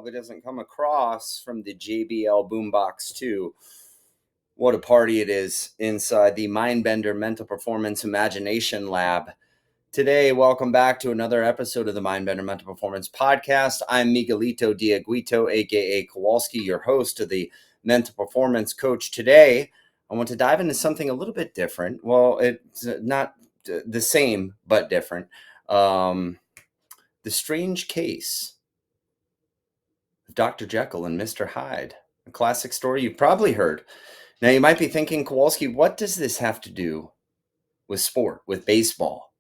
probably doesn't come across from the JBL Boombox 2. What a party it is inside the Mindbender Mental Performance Imagination Lab. Today, welcome back to another episode of the Mindbender Mental Performance Podcast. I'm Miguelito Diaguito, aka Kowalski, your host of the Mental Performance Coach. Today, I want to dive into something a little bit different. Well, it's not the same, but different. The strange case of Dr. Jekyll and Mr. Hyde, a classic story you've probably heard. Now, you might be thinking, Kowalski, what does this have to do with sport, with baseball?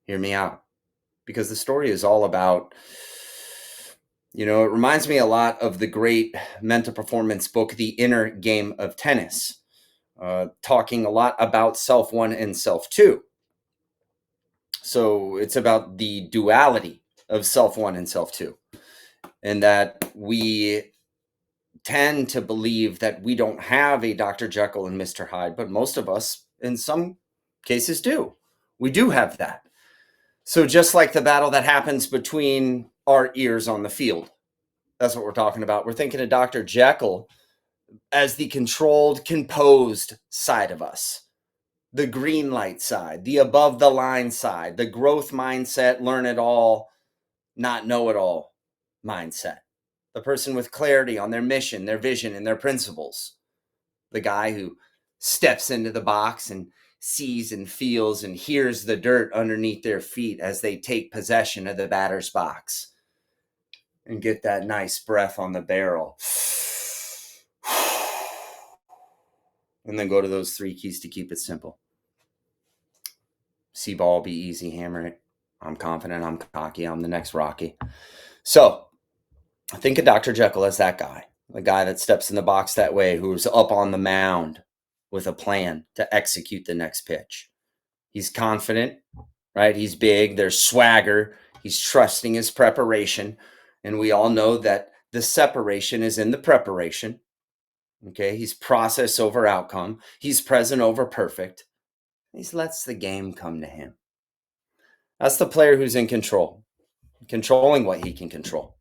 Hear me out. Because the story is all about, it reminds me a lot of the great mental performance book, The Inner Game of Tennis, talking a lot about self one and self two. So it's about the duality of self one and self two, and that we tend to believe that we don't have a Dr. Jekyll and Mr. Hyde, but most of us in some cases do. We do have that. So just like the battle that happens between our ears on the field, that's what we're talking about. We're thinking of Dr. Jekyll as the controlled, composed side of us. The green light side, the above the line side, the growth mindset, learn it all, not know it all mindset. The person with clarity on their mission, their vision, and their principles. The guy who steps into the box and sees and feels and hears the dirt underneath their feet as they take possession of the batter's box and get that nice breath on the barrel. And then go to those 3 keys to keep it simple. See ball, be easy, hammer it. I'm confident, I'm cocky, I'm the next Rocky. So I think of Dr. Jekyll as that guy, the guy that steps in the box that way, who's up on the mound with a plan to execute the next pitch. He's confident, right? He's big, there's swagger, he's trusting his preparation. And we all know that the separation is in the preparation. Okay, he's process over outcome. He's present over perfect. He lets the game come to him. That's the player who's in control, controlling what he can control.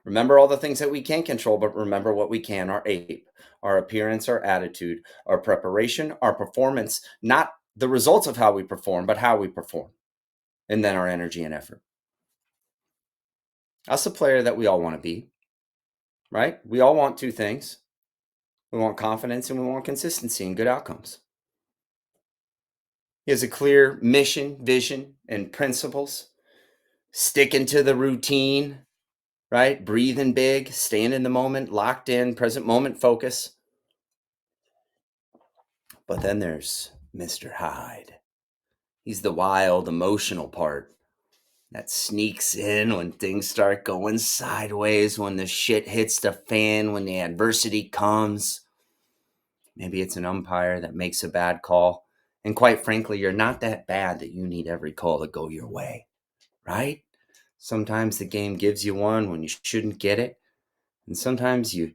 Remember all the things that we can't control, but remember what we can, our ape, our appearance, our attitude, our preparation, our performance, not the results of how we perform, but how we perform, and then our energy and effort. That's the player that we all want to be, right? We all want 2 things. We want confidence and we want consistency and good outcomes. He has a clear mission, vision, and principles. Sticking to the routine, right? Breathing big, staying in the moment, locked in, present moment focus. But then there's Mr. Hyde. He's the wild, emotional part that sneaks in when things start going sideways, when the shit hits the fan, when the adversity comes. Maybe it's an umpire that makes a bad call. And quite frankly, you're not that bad that you need every call to go your way, right? Sometimes the game gives you one when you shouldn't get it. And sometimes you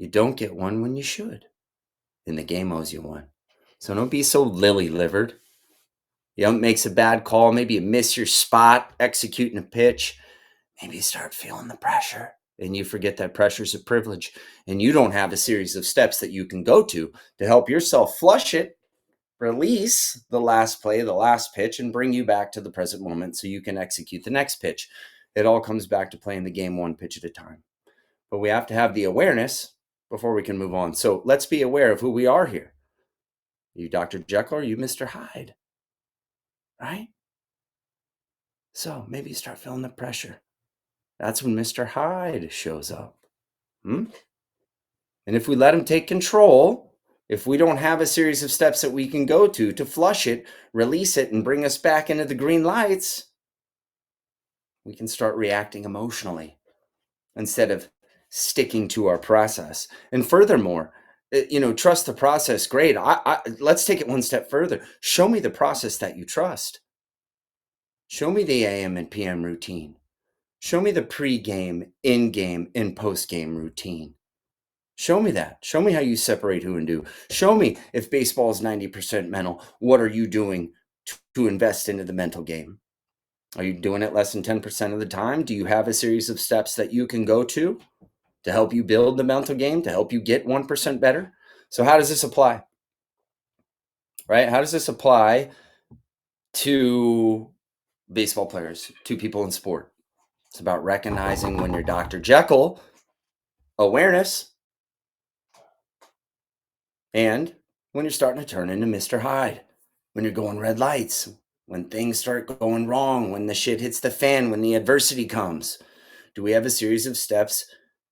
don't get one when you should. And the game owes you one. So don't be so lily-livered. The ump makes a bad call. Maybe you miss your spot executing a pitch. Maybe you start feeling the pressure. And you forget that pressure is a privilege. And you don't have a series of steps that you can go to help yourself flush it, release the last play, the last pitch, and bring you back to the present moment so you can execute the next pitch. It all comes back to playing the game 1 pitch at a time. But we have to have the awareness before we can move on. So let's be aware of who we are here. Are you Dr. Jekyll or are you Mr. Hyde? Right? So maybe you start feeling the pressure. That's when Mr. Hyde shows up. And if we let him take control, if we don't have a series of steps that we can go to flush it, release it, and bring us back into the green lights, we can start reacting emotionally instead of sticking to our process. And furthermore, trust the process. Great. Let's take it one step further. Show me the process that you trust. Show me the AM and PM routine. Show me the pre-game, in-game, and post-game routine. Show me that. Show me how you separate who and do. Show me if baseball is 90% mental, what are you doing to invest into the mental game? Are you doing it less than 10% of the time? Do you have a series of steps that you can go to? to help you build the mental game, to help you get 1% better. So how does this apply? Right? How does this apply to baseball players, to people in sport? It's about recognizing when you're Dr. Jekyll, awareness, and when you're starting to turn into Mr. Hyde, when you're going red lights, when things start going wrong, when the shit hits the fan, when the adversity comes. Do we have a series of steps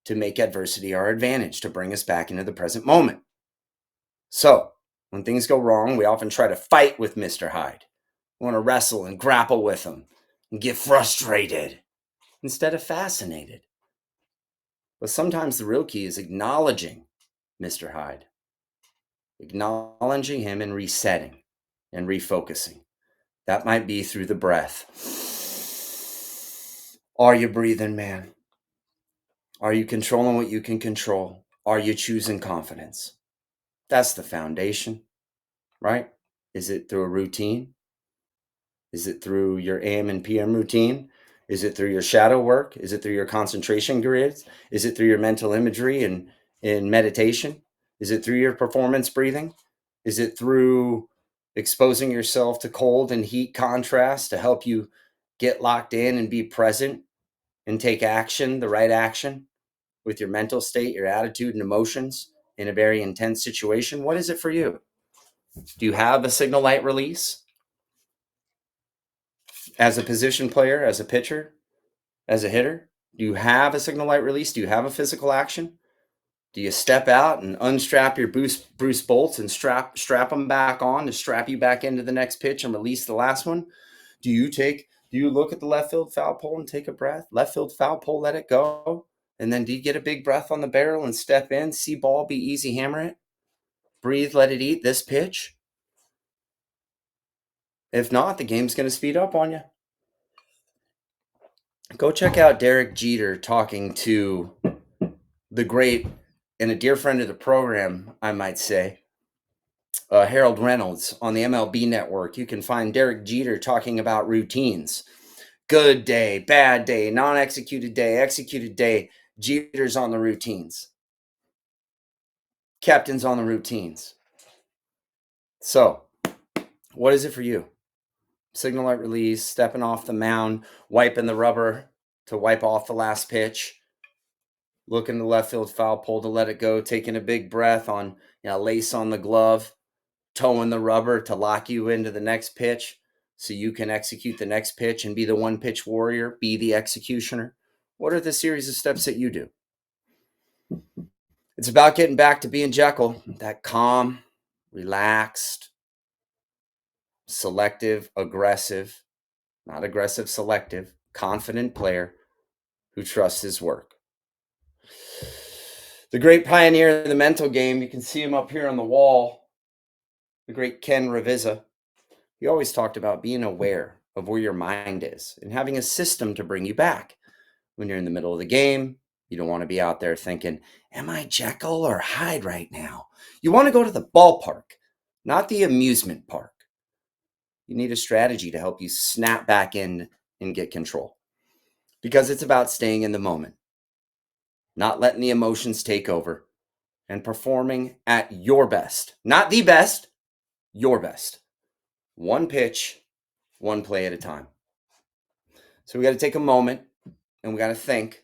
to make adversity our advantage, to bring us back into the present moment? So, when things go wrong, we often try to fight with Mr. Hyde. We want to wrestle and grapple with him and get frustrated instead of fascinated. But sometimes the real key is acknowledging Mr. Hyde, acknowledging him and resetting and refocusing. That might be through the breath. Are you breathing, man? Are you controlling what you can control? Are you choosing confidence? That's the foundation, right? Is it through a routine? Is it through your AM and PM routine? Is it through your shadow work? Is it through your concentration grids? Is it through your mental imagery and in meditation? Is it through your performance breathing? Is it through exposing yourself to cold and heat contrast to help you get locked in and be present and take action, the right action with your mental state, your attitude and emotions in a very intense situation? What is it for you? Do you have a signal light release? As a position player, as a pitcher, as a hitter, do you have a signal light release? Do you have a physical action? Do you step out and unstrap your Bruce bolts and strap them back on to strap you back into the next pitch and release the last one? Do you look at the left field foul pole and take a breath? Left field foul pole, let it go. And then do you get a big breath on the barrel and step in, see ball, be easy, hammer it? Breathe, let it eat this pitch. If not, the game's going to speed up on you. Go check out Derek Jeter talking to the great and a dear friend of the program, I might say, Harold Reynolds on the MLB Network. You can find Derek Jeter talking about routines. Good day, bad day, non-executed day, executed day. Jeter's on the routines. Captain's on the routines. So, what is it for you? Signal light release, stepping off the mound, wiping the rubber to wipe off the last pitch, looking the left field foul pole to let it go, taking a big breath on, lace on the glove, toeing the rubber to lock you into the next pitch so you can execute the next pitch and be the one pitch warrior, be the executioner. What are the series of steps that you do? It's about getting back to being Jekyll, that calm, relaxed, selective, aggressive, not aggressive, selective, confident player who trusts his work. The great pioneer of the mental game, you can see him up here on the wall, the great Ken Ravizza. He always talked about being aware of where your mind is and having a system to bring you back. When you're in the middle of the game, you don't want to be out there thinking, am I Jekyll or Hyde right now? You want to go to the ballpark, not the amusement park. You need a strategy to help you snap back in and get control, because it's about staying in the moment, not letting the emotions take over, and performing at your best. Not the best, your best. One pitch, one play at a time. So we got to take a moment and we got to think,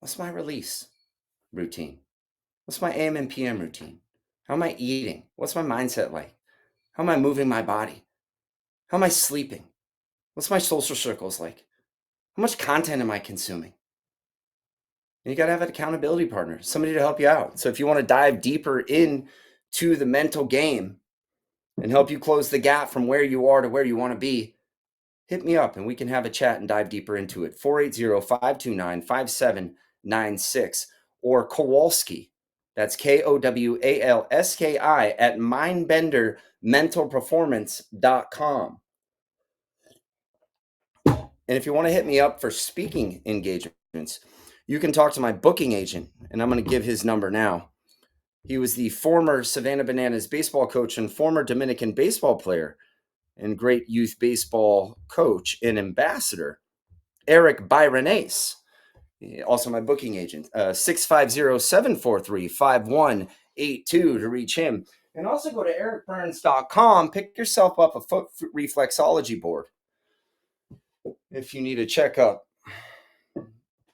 what's my release routine? What's my AM and PM routine? How am I eating? What's my mindset like? How am I moving my body? How am I sleeping? What's my social circles like? How much content am I consuming? And you got to have an accountability partner, somebody to help you out. So if you want to dive deeper into the mental game and help you close the gap from where you are to where you want to be, hit me up and we can have a chat and dive deeper into it. 480-529-5796 or Kowalski. That's Kowalski at mindbendermentalperformance.com. And if you want to hit me up for speaking engagements, you can talk to my booking agent, and I'm going to give his number now. He was the former Savannah Bananas baseball coach and former Dominican baseball player and great youth baseball coach and ambassador, Eric Byronace. Also, my booking agent, 650-743-5182 to reach him. And also go to ericburns.com. Pick yourself up a foot reflexology board if you need a checkup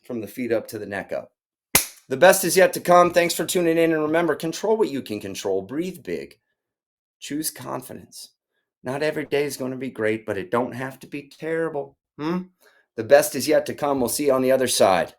from the feet up to the neck up. The best is yet to come. Thanks for tuning in. And remember, control what you can control. Breathe big. Choose confidence. Not every day is going to be great, but it don't have to be terrible. The best is yet to come. We'll see you on the other side.